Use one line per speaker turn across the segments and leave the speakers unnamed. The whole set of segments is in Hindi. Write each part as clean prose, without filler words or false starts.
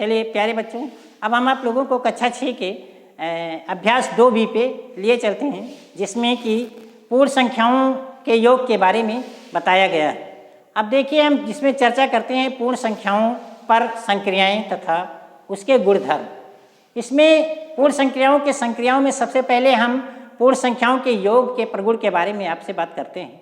चलिए प्यारे बच्चों, अब हम आप लोगों को कक्षा 6 के अभ्यास 2B पे लिए चलते हैं, जिसमें कि पूर्ण संख्याओं के योग के बारे में बताया गया है। अब देखिए, हम जिसमें चर्चा करते हैं पूर्ण संख्याओं पर संक्रियाएं तथा उसके गुणधर्म। इसमें पूर्ण संक्रियाओं के संक्रियाओं में सबसे पहले हम पूर्ण संख्याओं के योग के प्रगुण के बारे में आपसे बात करते हैं।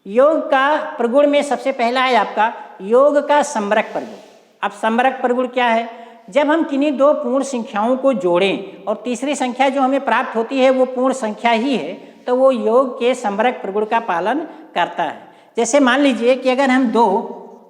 योग का प्रगुण में सबसे पहला है आपका योग का समरक प्रगुण। अब समरक प्रगुण क्या है? जब हम किन्हीं दो पूर्ण संख्याओं को जोड़ें और तीसरी संख्या जो हमें प्राप्त होती है वो पूर्ण संख्या ही है, तो वो योग के समरक प्रगुण का पालन करता है। जैसे मान लीजिए कि अगर हम 2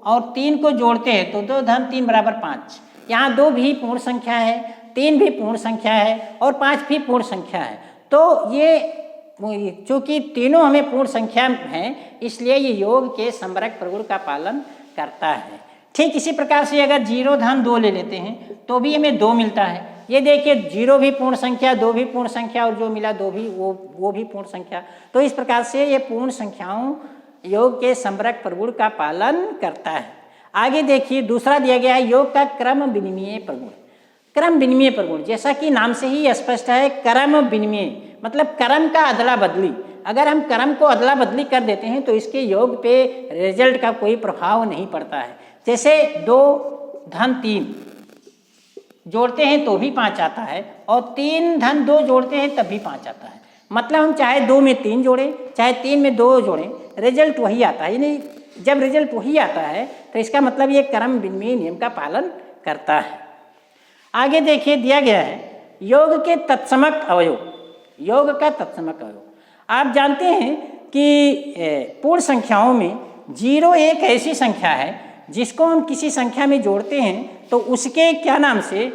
और 3 को जोड़ते हैं तो 2 धन 3 बराबर 5। यहाँ 2 भी पूर्ण संख्या है, 3 भी पूर्ण संख्या है और 5 भी पूर्ण संख्या है। तो ये चूँकि तीनों हमें पूर्ण संख्या हैं, इसलिए ये योग के समरक प्रगुण का पालन करता है। ठीक इसी प्रकार से अगर 0 धन 2 ले लेते हैं तो भी हमें 2 मिलता है। ये देखिए, 0 भी पूर्ण संख्या, 2 भी पूर्ण संख्या और जो मिला 2 भी वो भी पूर्ण संख्या। तो इस प्रकार से ये पूर्ण संख्याओं योग के समरक प्रगुण का पालन करता है। आगे देखिए, दूसरा दिया गया है योग का क्रम विनिमय प्रगुण। क्रम विनिमय प्रगुण, जैसा कि नाम से ही स्पष्ट है, क्रम विनिमय मतलब क्रम का अदला बदली। अगर हम क्रम को अदला बदली कर देते हैं तो इसके योग पे रिजल्ट का कोई प्रभाव नहीं पड़ता है। जैसे 2 धन 3 जोड़ते हैं तो भी 5 आता है और 3 धन 2 जोड़ते हैं तब भी 5 आता है। मतलब हम चाहे 2 में 3 जोड़ें, चाहे 3 में 2 जोड़ें, रिजल्ट वही आता है। यानी जब रिजल्ट वही आता है तो इसका मतलब ये क्रम विनिमय नियम का पालन करता है। आगे देखिए, दिया गया है योग के तत्समक अवयव। योग का तत्समक अवयव, आप जानते हैं कि पूर्ण संख्याओं में 0 एक ऐसी संख्या है जिसको हम किसी संख्या में जोड़ते हैं तो उसके क्या नाम से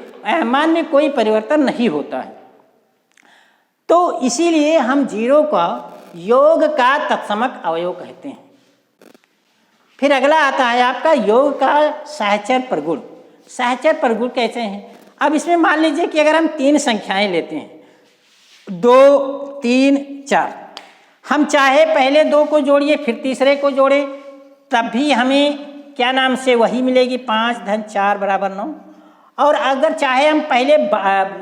मान में कोई परिवर्तन नहीं होता है। तो इसीलिए हम 0 का योग का तत्समक अवयव कहते हैं। फिर अगला आता है आपका योग का सहचर प्रगुण। सहचर प्रगुण कैसे हैं? अब इसमें मान लीजिए कि अगर हम 3 संख्याएं लेते हैं, 2, 3, 4, हम चाहे पहले 2 को जोड़िए फिर तीसरे को जोड़े, तब भी हमें क्या नाम से वही मिलेगी, 5 धन 4 बराबर 9। और अगर चाहे हम पहले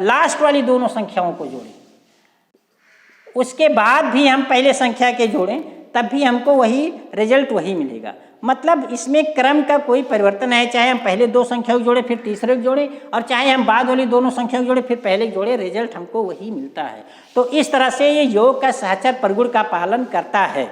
लास्ट वाली दोनों संख्याओं को जोड़ें, उसके बाद भी हम पहले संख्या के जोड़ें, तब भी हमको वही रिजल्ट वही मिलेगा। मतलब इसमें क्रम का कोई परिवर्तन है, चाहे हम पहले 2 संख्याओं को जोड़े फिर तीसरे को जोड़े और चाहे हम बाद वाली दोनों संख्याओं को जोड़े फिर पहले जोड़े, रिजल्ट हमको वही मिलता है। तो इस तरह से ये योग का सहचर प्रगुण का पालन करता है।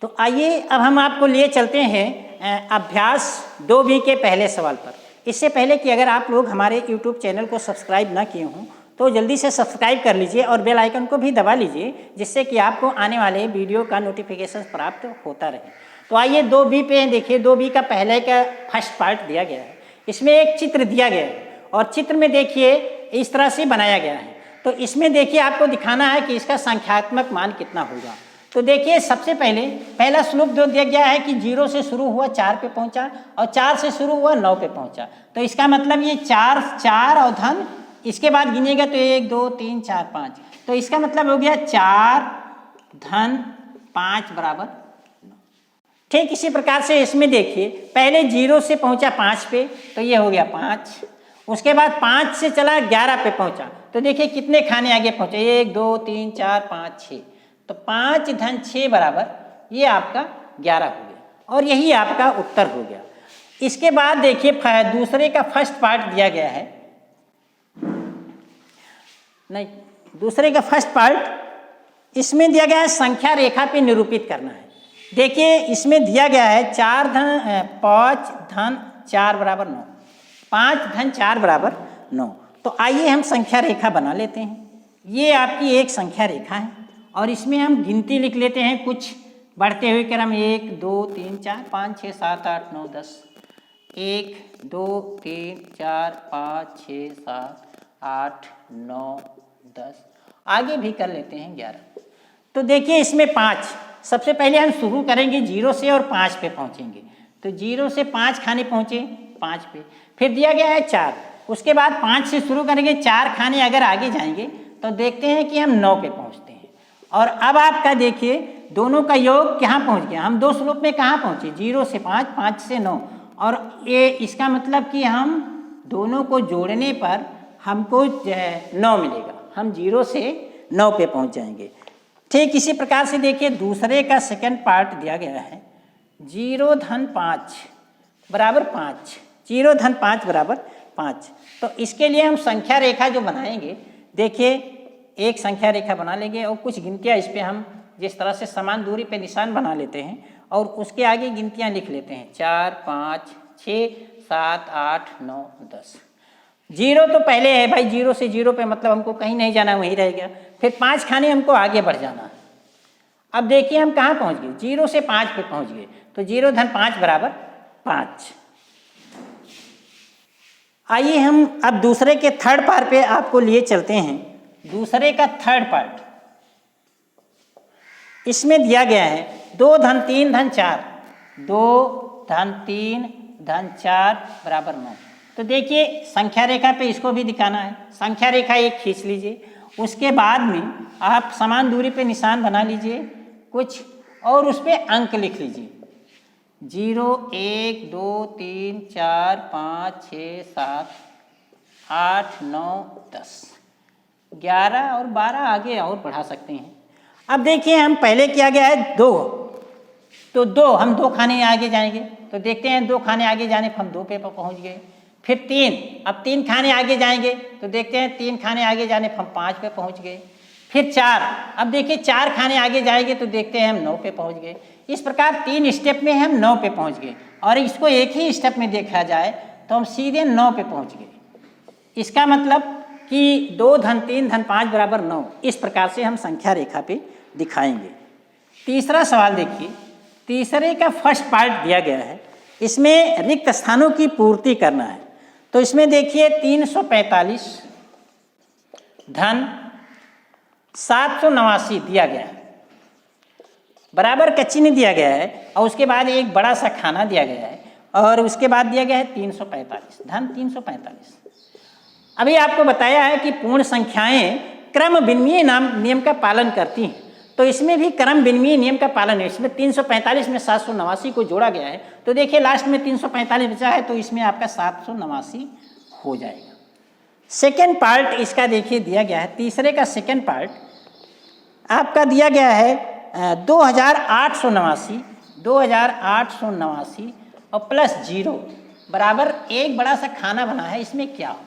तो आइए अब हम आपको लिए चलते हैं अभ्यास 2B के पहले सवाल पर। इससे पहले कि अगर आप लोग हमारे YouTube चैनल को सब्सक्राइब ना किए हों तो जल्दी से सब्सक्राइब कर लीजिए और बेल आइकन को भी दबा लीजिए, जिससे कि आपको आने वाले वीडियो का नोटिफिकेशन प्राप्त होता रहे। तो आइए 2B पे देखिए, 2B का पहले का फर्स्ट पार्ट दिया गया है। इसमें एक चित्र दिया गया है और चित्र में देखिए इस तरह से बनाया गया है। तो इसमें देखिए आपको दिखाना है कि इसका संख्यात्मक मान कितना होगा। तो देखिए, सबसे पहले पहला श्लोक जो दिया गया है कि 0 से शुरू हुआ 4 पे पहुंचा और 4 से शुरू हुआ 9 पे पहुंचा। तो इसका मतलब ये 4 और धन इसके बाद गिनेगा तो 1, 2, 3, 4, 5। तो इसका मतलब हो गया 4 धन 5 बराबर 9। ठीक इसी प्रकार से इसमें देखिए, पहले 0 से पहुंचा 5 पे तो ये हो गया 5। उसके बाद 5 से चला 11 पे पहुंचा तो देखिए कितने खाने आगे पहुंचे, 1, 2, 3, 4, 5, 6। तो 5 धन 6 बराबर ये आपका 11 हो गया और यही आपका उत्तर हो गया। इसके बाद देखिए दूसरे का फर्स्ट पार्ट दिया गया है, नहीं दूसरे का फर्स्ट पार्ट इसमें दिया गया है संख्या रेखा पे निरूपित करना है। देखिए इसमें दिया गया है 5 धन 4 बराबर 9, 5 धन 4 बराबर 9। तो आइए हम संख्या रेखा बना लेते हैं। ये आपकी एक संख्या रेखा है और इसमें हम गिनती लिख लेते हैं कुछ बढ़ते हुए क्रम, 1, 2, 3, 4, 5, 6, 7, 8, 9, 10, 1, 2, 3, 4, 5, 6, 7, 8, 9, 10, आगे भी कर लेते हैं 11। तो देखिए इसमें 5, सबसे पहले हम शुरू करेंगे 0 से और 5 पे पहुंचेंगे। तो 0 से 5 खाने पहुंचे 5 पे, फिर दिया गया है 4, उसके बाद 5 से शुरू करेंगे, 4 खाने अगर आगे जाएंगे तो देखते हैं कि हम 9 पे पहुंचते हैं। और अब आपका देखिए दोनों का योग कहाँ पहुंच गया, हम 2 स्लोप में कहाँ पहुंचे, 0 से 5, 5 से 9। और ये इसका मतलब कि हम दोनों को जोड़ने पर हमको 9 मिलेगा। हम 0 से 9 पे पहुंच जाएंगे। ठीक इसी प्रकार से देखिए दूसरे का सेकंड पार्ट दिया गया है 0 धन 5 बराबर 5, 0 धन 5 बराबर 5। तो इसके लिए हम संख्या रेखा जो बनाएंगे, देखिए एक संख्या रेखा बना लेंगे और कुछ गिनतियाँ इस पर हम जिस तरह से समान दूरी पे निशान बना लेते हैं और उसके आगे गिनतियाँ लिख लेते हैं 4, 5, 6, 7, 8, 9, 10। 0 तो पहले है भाई, 0 से 0 पे मतलब हमको कहीं नहीं जाना, वहीं रह गया। फिर 5 खाने हमको आगे बढ़ जाना है। अब देखिए हम कहाँ पहुँच गए, 0 से 5 पे पहुँच गए। तो 0 धन 5 बराबर 5। आइए हम अब दूसरे के थर्ड पार्ट पे आपको लिए चलते हैं। दूसरे का थर्ड पार्ट इसमें दिया गया है 2 धन 3 धन 4, 2 धन 3 धन 4 बराबर 9। तो देखिए संख्या रेखा पे इसको भी दिखाना है। संख्या रेखा एक खींच लीजिए, उसके बाद में आप समान दूरी पे निशान बना लीजिए कुछ और उस पर अंक लिख लीजिए 0, 1, 2, 3, 4, 5, 6, 7, 8, 9, 10, 11 और 12 आगे और बढ़ा सकते हैं। अब देखिए हम पहले किया गया है 2, तो 2 हम 2 खाने आगे जाएंगे तो देखते हैं 2 खाने आगे जाने पर हम 2 पे पहुंच गए। फिर 3, अब 3 खाने आगे जाएंगे तो देखते हैं 3 खाने आगे जाने पर हम 5 पे पहुंच गए। फिर 4, अब देखिए 4 खाने आगे जाएंगे तो देखते हैं हम 9 पे पहुंच गए। इस प्रकार 3 स्टेप में हम 9 पे पहुंच गए और इसको एक ही स्टेप में देखा जाए तो हम सीधे 9 पे पहुंच गए। इसका मतलब कि 2 धन 3 धन 5 बराबर 9। इस प्रकार से हम संख्या रेखा पे दिखाएंगे। तीसरा सवाल देखिए, तीसरे का फर्स्ट पार्ट दिया गया है, इसमें रिक्त स्थानों की पूर्ति करना है। तो इसमें देखिए 345 धन 789 दिया गया है, बराबर का चिन्ह दिया गया है और उसके बाद एक बड़ा सा खाना दिया गया है और उसके बाद दिया गया है 345 धन 345। अभी आपको बताया है कि पूर्ण संख्याएं क्रम विनिमय नियम का पालन करती हैं, तो इसमें भी क्रम विनिमय नियम का पालन है। इसमें 345 में 789 को जोड़ा गया है, तो देखिए लास्ट में 345 बचा है तो इसमें आपका 789 हो जाएगा। सेकेंड पार्ट इसका देखिए दिया गया है, तीसरे का सेकेंड पार्ट आपका दिया गया है 2889 और प्लस 0 बराबर एक बड़ा सा खाना बना है। इसमें क्या हो,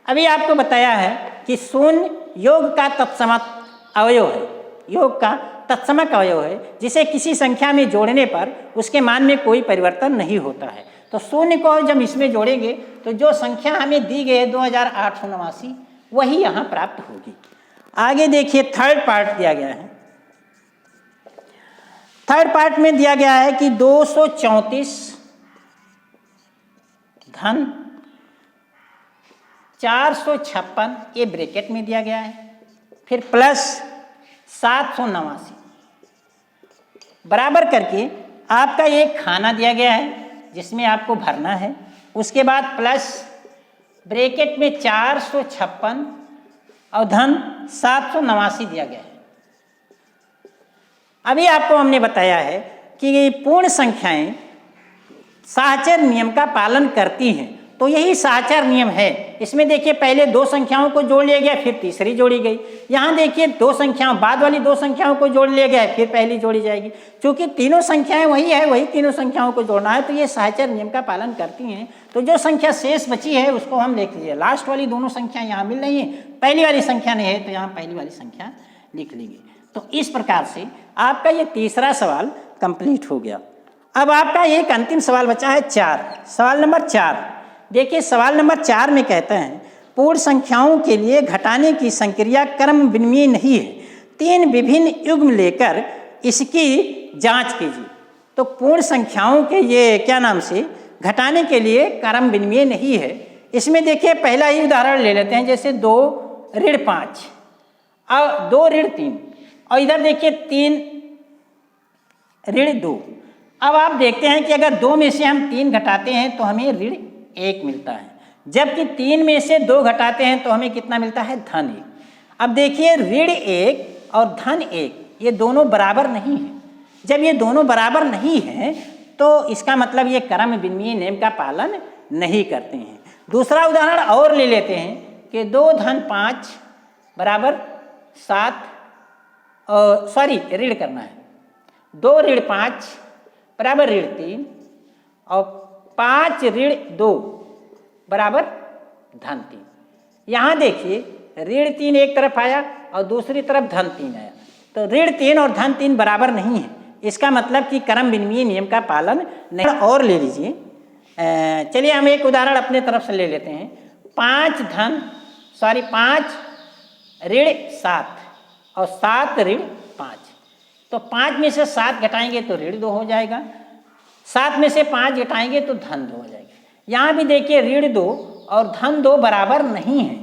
अभी आपको बताया है कि शून्य योग का तत्समक अवयव है, योग का तत्समक अवयव है जिसे किसी संख्या में जोड़ने पर उसके मान में कोई परिवर्तन नहीं होता है। तो शून्य को जब इसमें जोड़ेंगे तो जो संख्या हमें दी गई है 2889 वही यहाँ प्राप्त होगी। आगे देखिए थर्ड पार्ट दिया गया है। थर्ड पार्ट में दिया गया है कि 234 धन 456 ये ब्रैकेट में दिया गया है, फिर प्लस 789 बराबर करके आपका एक खाना दिया गया है जिसमें आपको भरना है। उसके बाद प्लस ब्रैकेट में 456 और धन 789 दिया गया है। अभी आपको हमने बताया है कि पूर्ण संख्याएं साहचर्य नियम का पालन करती हैं, तो यही साहचर्य नियम है। इसमें देखिए पहले 2 संख्याओं को जोड़ लिया गया, फिर तीसरी जोड़ी गई। यहाँ देखिए 2 संख्याओं बाद वाली 2 संख्याओं को जोड़ लिया गया है, फिर पहली जोड़ी जाएगी। क्योंकि तीनों संख्याएं वही है, वही तीनों संख्याओं को जोड़ना है, तो ये साहचर्य नियम का पालन करती हैं। तो जो संख्या शेष बची है उसको हम लिख लीजिए। लास्ट वाली दोनों संख्या यहाँ मिल रही है, पहली वाली संख्या नहीं है तो यहाँ पहली वाली संख्या लिख लेंगे। तो इस प्रकार से आपका ये तीसरा सवाल कंप्लीट हो गया। अब आपका एक अंतिम सवाल बचा है 4, सवाल नंबर 4। देखिए सवाल नंबर 4 में कहते हैं पूर्ण संख्याओं के लिए घटाने की संक्रिया क्रम विनिमय नहीं है, 3 विभिन्न युग्म लेकर इसकी जांच कीजिए। तो पूर्ण संख्याओं के ये क्या नाम से घटाने के लिए क्रम विनिमय नहीं है। इसमें देखिए पहला ही उदाहरण ले लेते हैं, जैसे 2 ऋण 5 और 2 ऋण 3 और इधर देखिए 3 ऋण 2। अब आप देखते हैं कि अगर 2 में से हम 3 घटाते हैं तो हमें ऋण 1 मिलता है, जबकि 3 में से 2 घटाते हैं तो हमें कितना मिलता है, धन 1। अब देखिए ऋण 1 और धन 1 ये दोनों बराबर नहीं हैं। जब ये दोनों बराबर नहीं हैं तो इसका मतलब ये क्रम विनिमय नियम का पालन नहीं करते हैं। दूसरा उदाहरण और ले लेते हैं कि 2 धन 5 बराबर 7, सॉरी ऋण करना है, 2 ऋण 5 बराबर ऋण 3 और 5 ऋण 2 बराबर धन 3। यहाँ देखिए ऋण 3 एक तरफ आया और दूसरी तरफ धन 3 आया, तो ऋण 3 और धन 3 बराबर नहीं है, इसका मतलब कि क्रम विनिमय नियम का पालन नहीं। और ले लीजिए, चलिए हम एक उदाहरण अपने तरफ से ले लेते हैं। 5 ऋण 7 और 7 ऋण 5, तो 5 में से 7 घटाएंगे तो ऋण 2 हो जाएगा, 7 में से 5 घटाएंगे तो धन 2 हो जाएगा। यहाँ भी देखिए ऋण 2 और धन 2 बराबर नहीं है,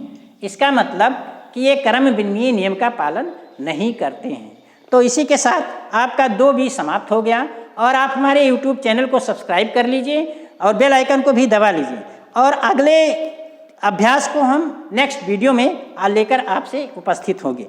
इसका मतलब कि ये क्रम विनिमय नियम का पालन नहीं करते हैं। तो इसी के साथ आपका 2 भी समाप्त हो गया और आप हमारे YouTube चैनल को सब्सक्राइब कर लीजिए और बेल आइकन को भी दबा लीजिए और अगले अभ्यास को हम नेक्स्ट वीडियो में लेकर आपसे उपस्थित होंगे।